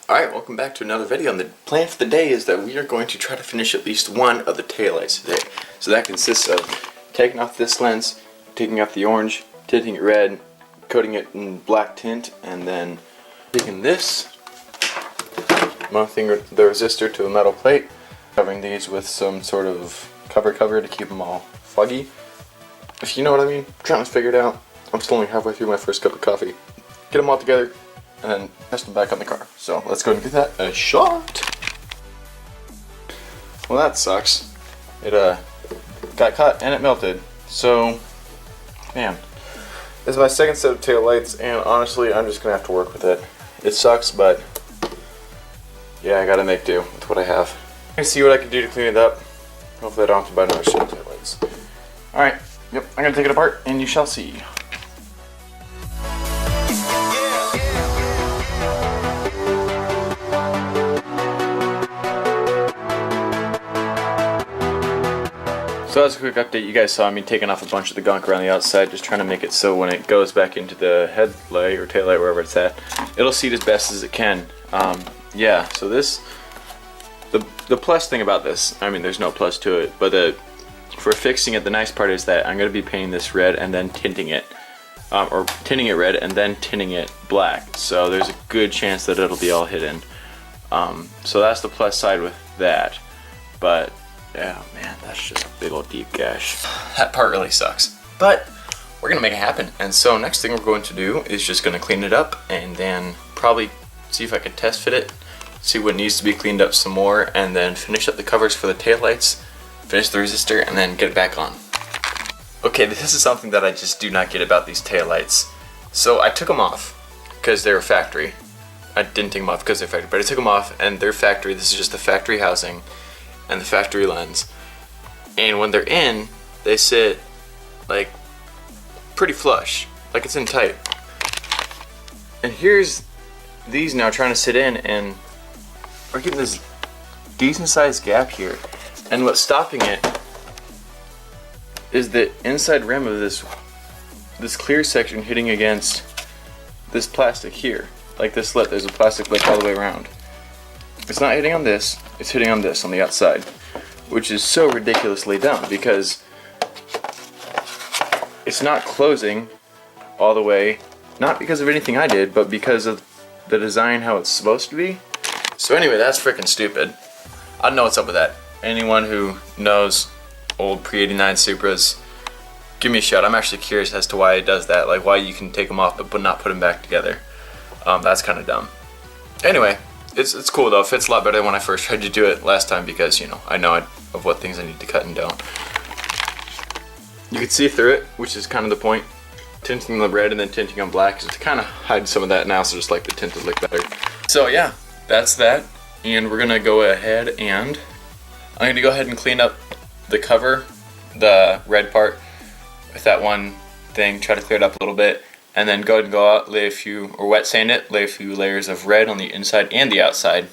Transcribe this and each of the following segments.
Alright, welcome back to another video, and the plan for the day is that we are going to try to finish at least one of the taillights today. So that consists of taking off this lens, taking off the orange, tinting it red, coating it in black tint, and then taking this, mounting the resistor to a metal plate, covering these with some sort of cover to keep them all foggy. If you know what I mean, I'm trying to figure it out. I'm still only halfway through my first cup of coffee. Get them all together and then test them back on the car. So let's go and give that a shot. Well, that sucks. It got caught and it melted. So, man, this is my second set of tail lights, and honestly, I'm just gonna have to work with it. It sucks, but yeah, I gotta make do with what I have. I'm gonna see what I can do to clean it up. Hopefully, I don't have to buy another set of tail lights. All right, yep, I'm gonna take it apart, and you shall see. So as a quick update, you guys saw me taking off a bunch of the gunk around the outside, just trying to make it so when it goes back into the headlight or taillight, wherever it's at, it'll seat as best as it can. Yeah, so this, the plus thing about this, I mean there's no plus to it, but for fixing it, the nice part is that I'm going to be painting this red and then tinting it, or tinting it red and then tinting it black, so there's a good chance that it'll be all hidden. So that's the plus side with that, but yeah, man, that's just a big old deep gash. That part really sucks, but we're gonna make it happen. And so next thing we're going to do is just gonna clean it up and then probably see if I can test fit it, see what needs to be cleaned up some more, and then finish up the covers for the taillights, finish the resistor, and then get it back on. Okay, this is something that I just do not get about these taillights. So I took them off because they're factory. I didn't take them off because they're factory, but I took them off and they're factory. This is just the factory housing and the factory lens, and when they're in, they sit like pretty flush, like it's in tight. And here's these now trying to sit in, and we're getting this decent sized gap here, and what's stopping it is the inside rim of this clear section hitting against this plastic here, like this lip. There's a plastic lip all the way around. It's not hitting on this, it's hitting on this on the outside, which is so ridiculously dumb because it's not closing all the way, not because of anything I did, but because of the design how it's supposed to be. So anyway, that's freaking stupid. I don't know what's up with that. Anyone who knows old pre-89 Supras, give me a shout. I'm actually curious as to why it does that, like why you can take them off but not put them back together. That's kind of dumb. Anyway, it's cool though. It fits a lot better than when I first tried to do it last time because, you know, I know of what things I need to cut and don't. You can see through it, which is kind of the point. Tinting the red and then tinting on black is to kind of hide some of that, and I also just like the tint to look better. So yeah, that's that. And we're gonna go ahead and I'm gonna go ahead and clean up the cover, the red part, with that one thing, try to clear it up a little bit, and then go ahead and go out, lay a few, or wet sand it, lay a few layers of red on the inside and the outside,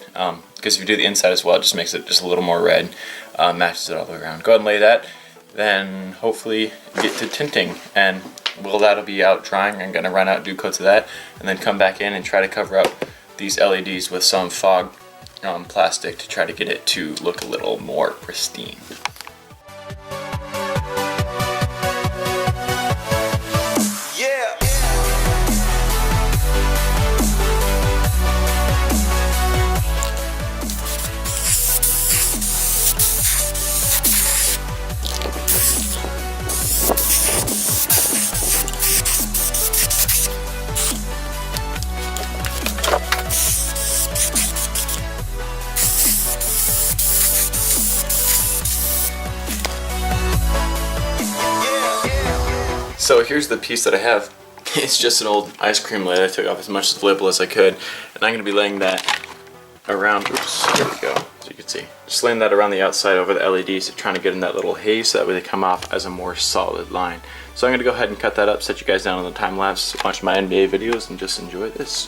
because if you do the inside as well, it just makes it just a little more red, matches it all the way around. Go ahead and lay that, then hopefully get to tinting, and while that'll be out drying, I'm going to run out, do coats of that, and then come back in and try to cover up these LEDs with some fog plastic to try to get it to look a little more pristine. So here's the piece that I have. It's just an old ice cream lid. I took off as much of the label as I could, and I'm going to be laying that around, oops, there we go, so you can see. Just laying that around the outside over the LEDs, trying to get in that little haze so that way they come off as a more solid line. So I'm going to go ahead and cut that up, set you guys down on the time lapse, watch my NBA videos, and just enjoy this.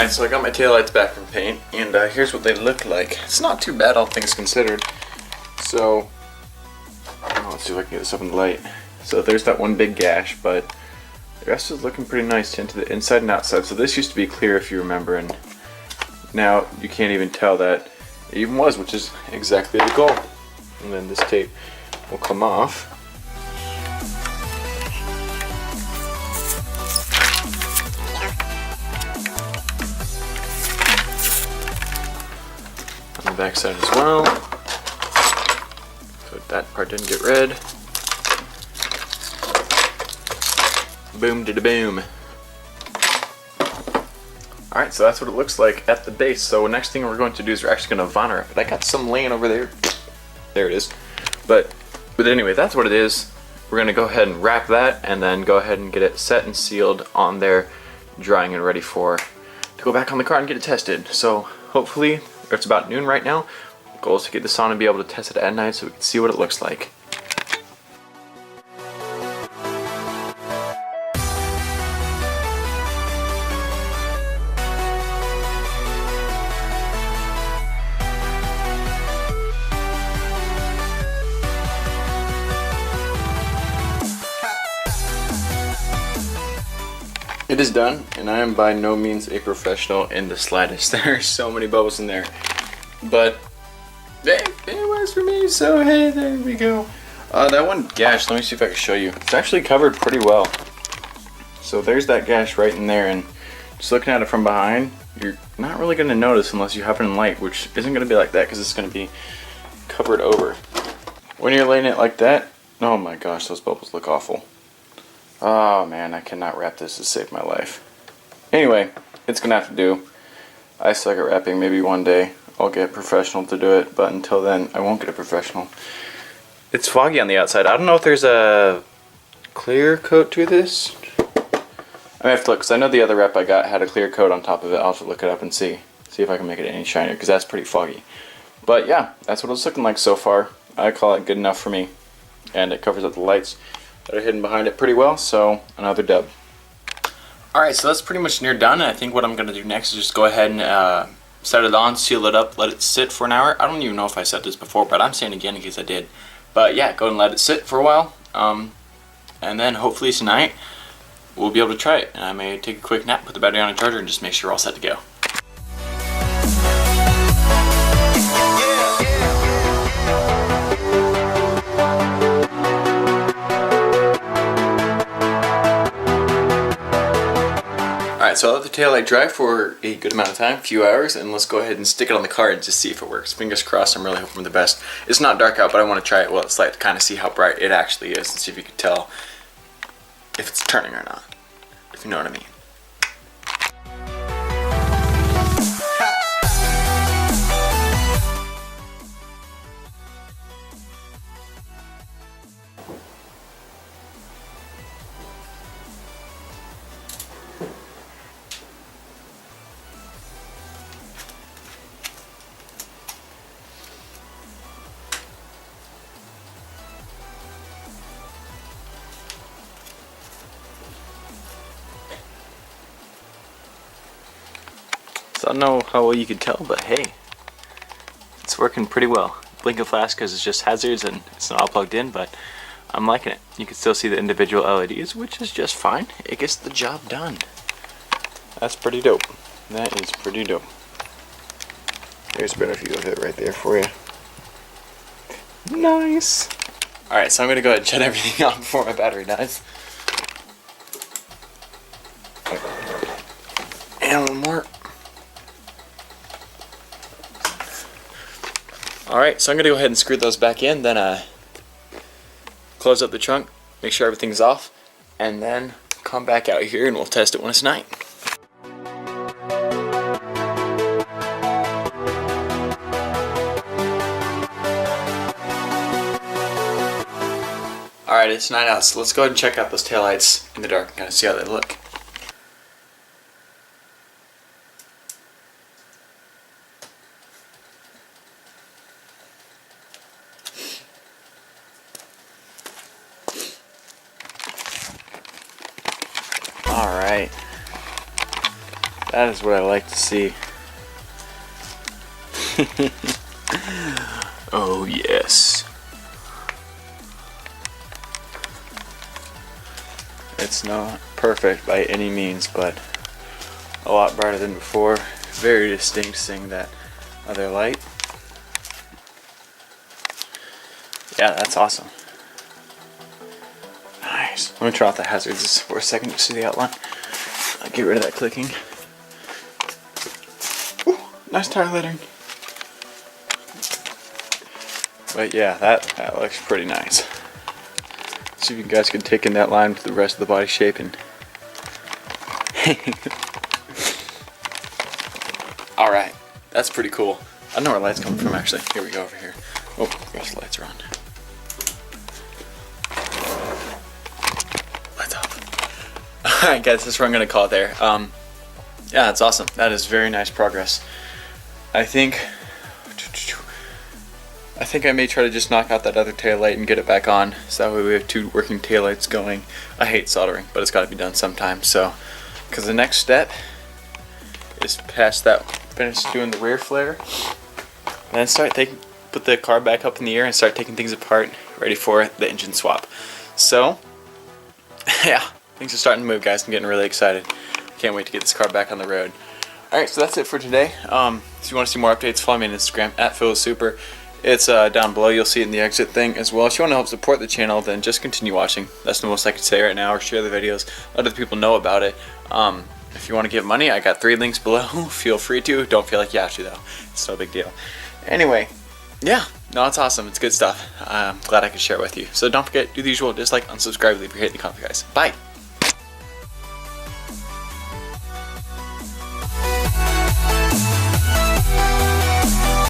Alright, so I got my taillights back from paint, and here's what they look like. It's not too bad, all things considered. So, let's see if I can get this up in the light. So there's that one big gash, but the rest is looking pretty nice into the inside and outside. So this used to be clear, if you remember, and now you can't even tell that it even was, which is exactly the goal. And then this tape will come off. On the back side as well. So that part didn't get red. Boom to the boom. Alright, so that's what it looks like at the base. So next thing we're going to do is we're actually going to vinyl wrap it. I got some laying over there. There it is. But anyway, that's what it is. We're going to go ahead and wrap that and then go ahead and get it set and sealed on there, drying and ready to go back on the car and get it tested. So hopefully, it's about noon right now. The goal is to get this on and be able to test it at night so we can see what it looks like. It is done, and I am by no means a professional in the slightest. There are so many bubbles in there, but it was for me, so hey, there we go. That one gash, let me see if I can show you. It's actually covered pretty well. So there's that gash right in there, and just looking at it from behind, you're not really going to notice unless you have it in light, which isn't going to be like that because it's going to be covered over. When you're laying it like that, oh my gosh, those bubbles look awful. Oh man, I cannot wrap this to save my life. Anyway, it's gonna have to do. I suck at wrapping. Maybe one day I'll get a professional to do it, but until then I won't get a professional. It's foggy on the outside. I don't know if there's a clear coat to this. I may have to look, because I know the other wrap I got had a clear coat on top of it. I'll have to look it up and see if I can make it any shinier, because that's pretty foggy. But yeah, that's what it's looking like so far. I call it good enough for me, and it covers up the lights that are hidden behind it pretty well, so another dub. Alright, so that's pretty much near done, and I think what I'm going to do next is just go ahead and set it on, seal it up, let it sit for an hour. I don't even know if I said this before, but I'm saying it again in case I did. But yeah, go ahead and let it sit for a while, and then hopefully tonight we'll be able to try it. And I may take a quick nap, put the battery on a charger, and just make sure we're all set to go. Alright, so I'll let the taillight dry for a good amount of time, a few hours, and let's go ahead and stick it on the car and just see if it works. Fingers crossed, I'm really hoping for the best. It's not dark out, but I want to try it while it's light to kind of see how bright it actually is and see if you can tell if it's turning or not, if you know what I mean. So I don't know how well you can tell, but hey, it's working pretty well. Blinking flash because it's just hazards and it's not all plugged in, but I'm liking it. You can still see the individual LEDs, which is just fine. It gets the job done. That's pretty dope. That is pretty dope. There's been a view of it right there for you. Nice. Alright, so I'm going to go ahead and shut everything off before my battery dies. And one more. Alright, so I'm going to go ahead and screw those back in, then close up the trunk, make sure everything's off, and then come back out here and we'll test it when it's night. Alright, it's night out, so let's go ahead and check out those taillights in the dark and kind of see how they look. Alright, That is what I like to see. Oh yes. It's not perfect by any means, but a lot brighter than before. Very distinct seeing that other light. Yeah, that's awesome. Nice. Let me turn off the hazards just for a second to see the outline. I'll get rid of that clicking. Ooh, nice tire lettering. But yeah, that looks pretty nice. See if you guys can take in that line with the rest of the body shape and alright, that's pretty cool. I don't know where lights coming from actually. Here we go over here. Oh, the rest of the lights are on. Lights off. Alright guys, that's what I'm gonna call it there. Yeah, that's awesome. That is very nice progress. I think I may try to just knock out that other tail light and get it back on, so that way we have 2 working tail lights going. I hate soldering, but it's got to be done sometime. So, because the next step is past that, finish doing the rear flare, and then put the car back up in the air and start taking things apart, ready for the engine swap. So, yeah, things are starting to move, guys. I'm getting really excited. Can't wait to get this car back on the road. Alright, so that's it for today. If you want to see more updates, follow me on Instagram at PhilSuper. It's down below. You'll see it in the exit thing as well. If you want to help support the channel, then just continue watching. That's the most I can say right now. Or share the videos. Let other people know about it. If you want to give money, I got 3 links below. Feel free to. Don't feel like you have to though. It's no big deal. Anyway, yeah. No, it's awesome. It's good stuff. I'm glad I could share it with you. So don't forget, do the usual. Dislike, unsubscribe, leave your hate in the comments, guys. Bye.